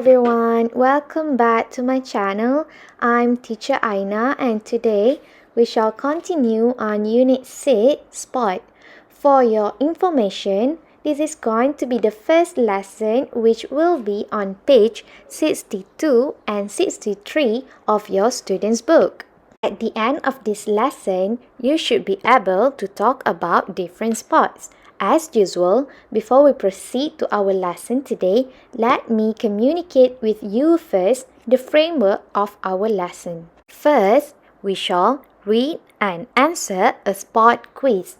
everyone, welcome back to my channel. I'm teacher Aina and today we shall continue on Unit 6 Sport. For your information, this is going to be the first lesson which will be on page 62 and 63 of your student's book. At the end of this lesson, you should be able to talk about different sports. As usual, before we proceed to our lesson today, let me communicate with you first the framework of our lesson. First, we shall read and answer a sport quiz.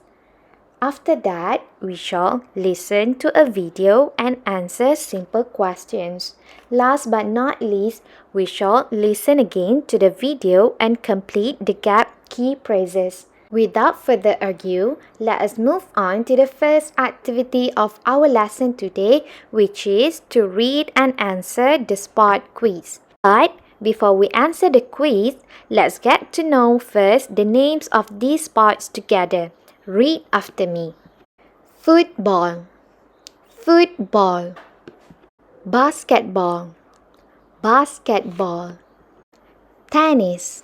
After that, we shall listen to a video and answer simple questions. Last but not least, we shall listen again to the video and complete the gap key phrases. Without further ado, let us move on to the first activity of our lesson today, which is to read and answer the sport quiz. But before we answer the quiz, let's get to know first the names of these sports together. Read after me. Football, football. Basketball, basketball. Tennis,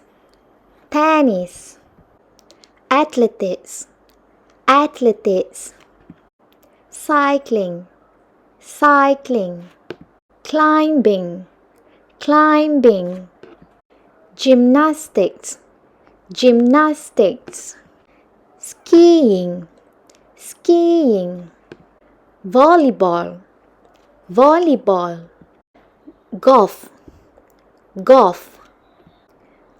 tennis. Athletics, athletics. Cycling, cycling. Climbing, climbing. Gymnastics, gymnastics. Skiing, skiing. Volleyball, volleyball. Golf, golf.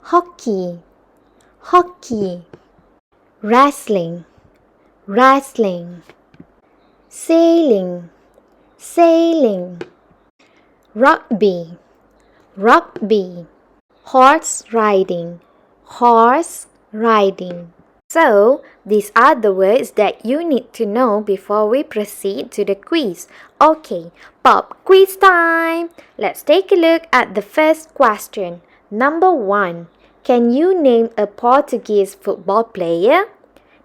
Hockey, hockey. Wrestling, wrestling. Sailing, sailing. Rugby, rugby. Horse riding, horse riding. So, these are the words that you need to know before we proceed to the quiz. Okay, pop quiz time! Let's take a look at the first question. Number 1. Can you name a Portuguese football player?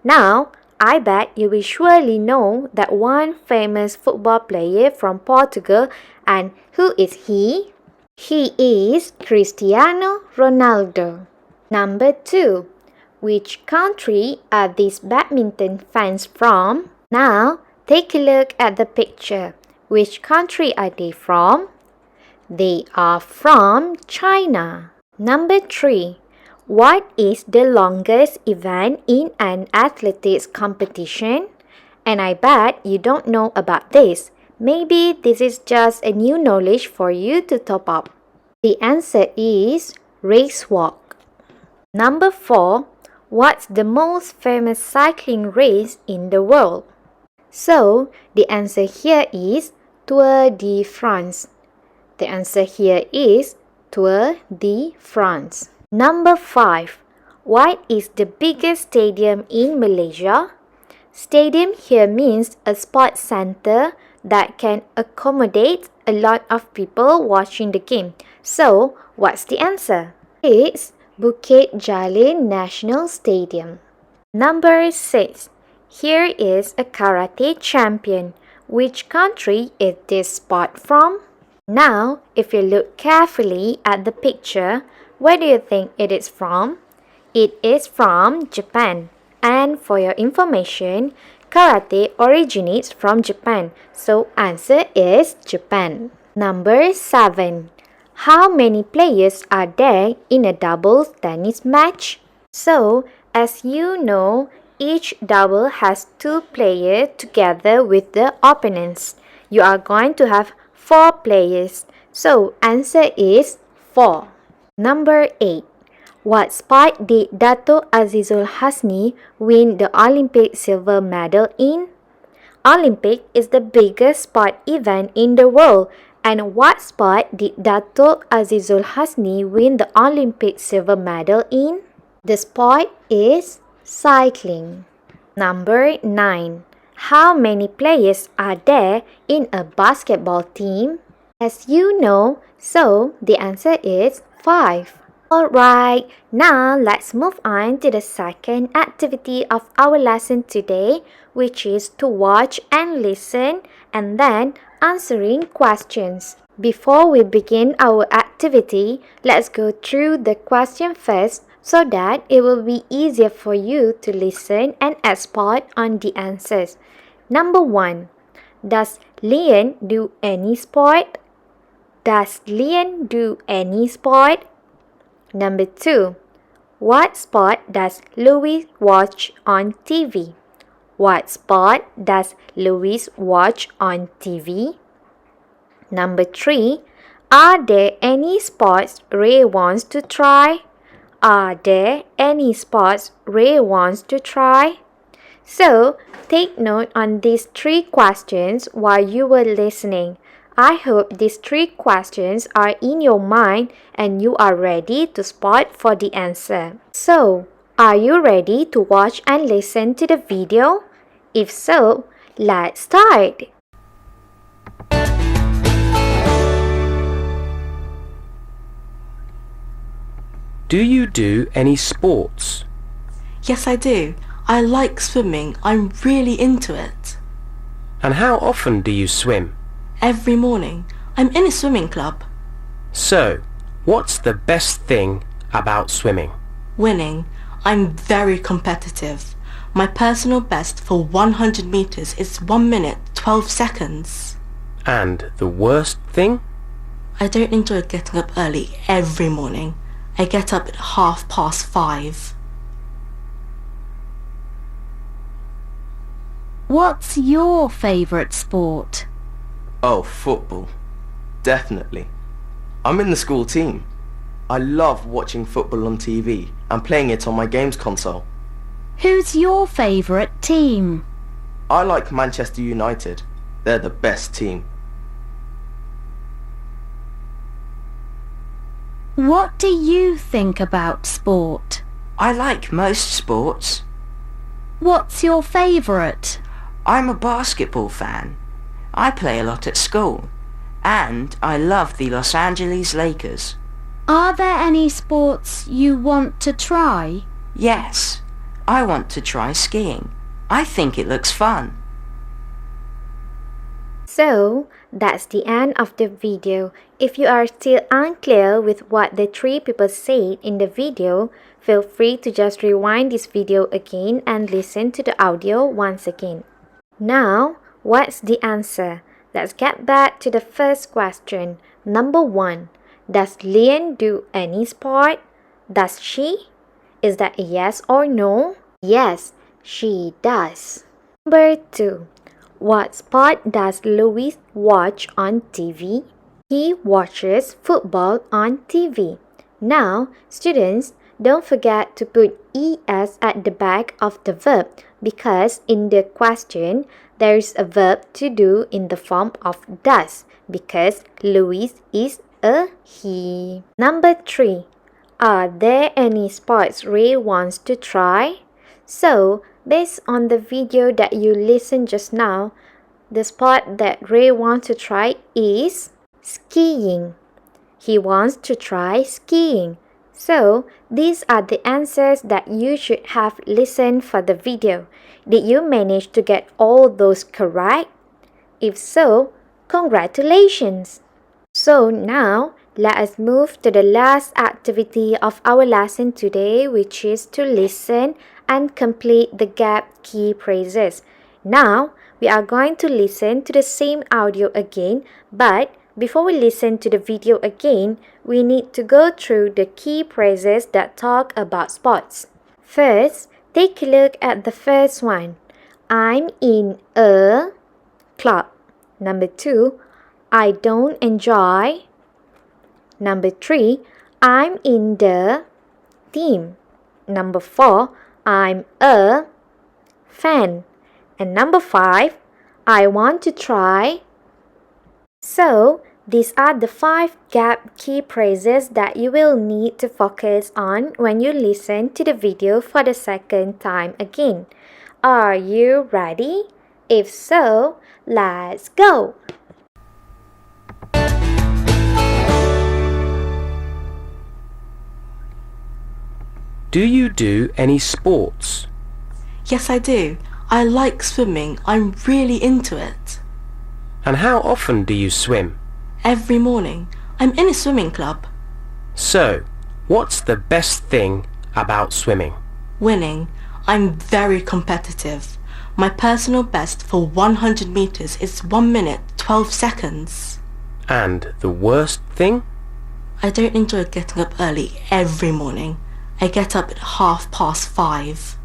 Now, I bet you will surely know that one famous football player from Portugal, and who is he? He is Cristiano Ronaldo. Number 2. Which country are these badminton fans from? Now, take a look at the picture. Which country are they from? They are from China. Number 3. What is the longest event in an athletics competition? And I bet you don't know about this. Maybe this is just a new knowledge for you to top up. The answer is race walk. Number 4. What's the most famous cycling race in the world? So, the answer here is Tour de France. The answer here is Tour de France. Number 5. What is the biggest stadium in Malaysia? Stadium here means a sports center that can accommodate a lot of people watching the game. So, what's the answer? It's Bukit Jalil National Stadium. Number 6. Here is a karate champion. Which country is this sport from? Now, if you look carefully at the picture, where do you think it is from? It is from Japan. And for your information, karate originates from Japan. So answer is Japan. Number 7. How many players are there in a doubles tennis match? So, as you know, each double has 2 players together with the opponents. You are going to have 4 players. So, answer is 4. Number 8. What sport did Dato Azizul Hasni win the Olympic silver medal in? Olympic is the biggest sport event in the world. And what sport did Dato Azizul Hasni win the Olympic silver medal in? The sport is cycling. Number 9. How many players are there in a basketball team? As you know, so the answer is 5. Alright, now let's move on to the second activity of our lesson today, which is to watch and listen and then answering questions. Before we begin our activity, let's go through the question first so that it will be easier for you to listen and export on the answers. Number 1. Does Lian do any sport? Does Lian do any sport? Number 2. What sport does Louis watch on TV? What sport does Louis watch on TV? Number 3. Are there any sports Ray wants to try? Are there any sports Ray wants to try? So, take note on these 3 questions while you were listening. I hope these 3 questions are in your mind and you are ready to spot for the answer. So, are you ready to watch and listen to the video? If so, let's start. Do you do any sports? Yes, I do. I like swimming. I'm really into it. And how often do you swim? Every morning. I'm in a swimming club. So, what's the best thing about swimming? Winning. I'm very competitive. My personal best for 100 meters is 1 minute 12 seconds. And the worst thing? I don't enjoy getting up early every morning. I get up at 5:30. What's your favourite sport? Oh, football. Definitely. I'm in the school team. I love watching football on TV and playing it on my games console. Who's your favourite team? I like Manchester United. They're the best team. What do you think about sport? I like most sports. What's your favourite? I'm a basketball fan. I play a lot at school. And I love the Los Angeles Lakers. Are there any sports you want to try? Yes, I want to try skiing. I think it looks fun. So, that's the end of the video. If you are still unclear with what the 3 people said in the video, feel free to just rewind this video again and listen to the audio once again. Now, what's the answer? Let's get back to the first question. Number 1. Does Lian do any sport? Does she? Is that a yes or no? Yes, she does. Number 2. What sport does Louis watch on TV? He watches football on TV. Now, students, don't forget to put es at the back of the verb because in the question, there is a verb to do in the form of does because Louis is a he. Number 3. Are there any sports Ray wants to try? So, based on the video that you listened just now, the sport that Ray wants to try is skiing. He wants to try skiing. So, these are the answers that you should have listened for the video. Did you manage to get all those correct? If so, congratulations! So now, let us move to the last activity of our lesson today, which is to listen and complete the gap key phrases. Now, we are going to listen to the same audio again, but before we listen to the video again, we need to go through the key phrases that talk about sports. First, take a look at the first one. I'm in a club. Number 2, I don't enjoy. Number 3, I'm in the team. Number 4, I'm a fan. And number 5, I want to try. So, these are the 5 gap key phrases that you will need to focus on when you listen to the video for the second time again. Are you ready? If so, let's go! Do you do any sports? Yes, I do. I like swimming. I'm really into it. And how often do you swim? every morning. I'm in a swimming club. So, what's the best thing about swimming? Winning. I'm very competitive. My personal best for 100 meters is 1 minute 12 seconds. And the worst thing? I don't enjoy getting up early every morning. I get up at 5:30.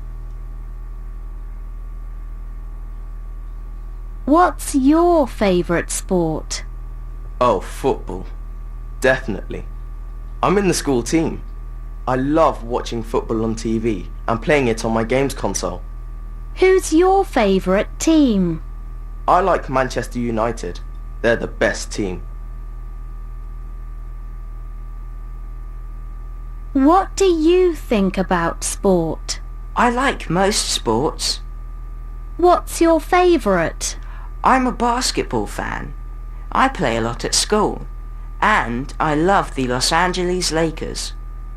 What's your favourite sport? Oh, football. Definitely. I'm in the school team. I love watching football on TV and playing it on my games console. Who's your favourite team? I like Manchester United. They're the best team. What do you think about sport? I like most sports. What's your favourite? I'm a basketball fan. I play a lot at school. And I love the Los Angeles Lakers.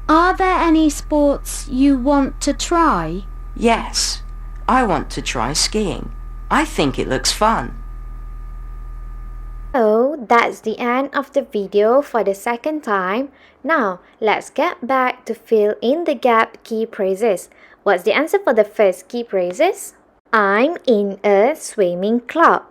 Are there any sports you want to try? Yes, I want to try skiing. I think it looks fun. So that's the end of the video for the second time. Now let's get back to fill in the gap key phrases. What's the answer for the first key phrases? I'm in a swimming club.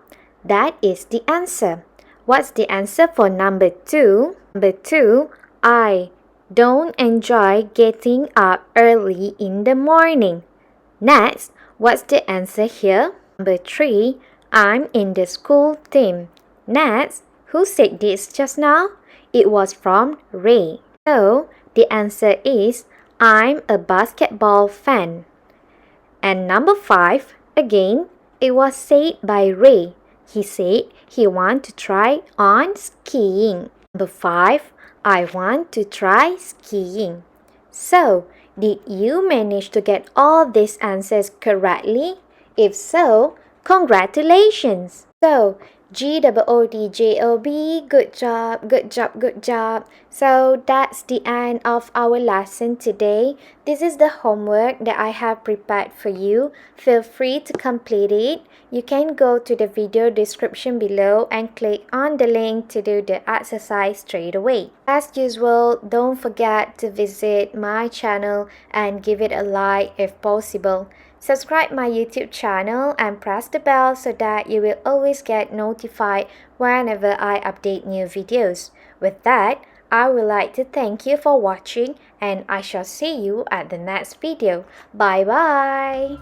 That is the answer. What's the answer for number 2? Number 2, I don't enjoy getting up early in the morning. Next, what's the answer here? Number 3, I'm in the school team. Next, who said this just now? It was from Ray. So, the answer is I'm a basketball fan. And number 5, again, it was said by Ray. He said he wants to try on skiing. Number 5, I want to try skiing. So, did you manage to get all these answers correctly? If so, congratulations! So, GOODJOB, good job, good job, good job. So that's the end of our lesson today. This is the homework that I have prepared for you. Feel free to complete it. You can go to the video description below and click on the link to do the exercise straight away. As usual, don't forget to visit my channel and give it a like if possible. Subscribe my YouTube channel and press the bell so that you will always get notified whenever I update new videos. With that, I would like to thank you for watching and I shall see you at the next video. Bye bye!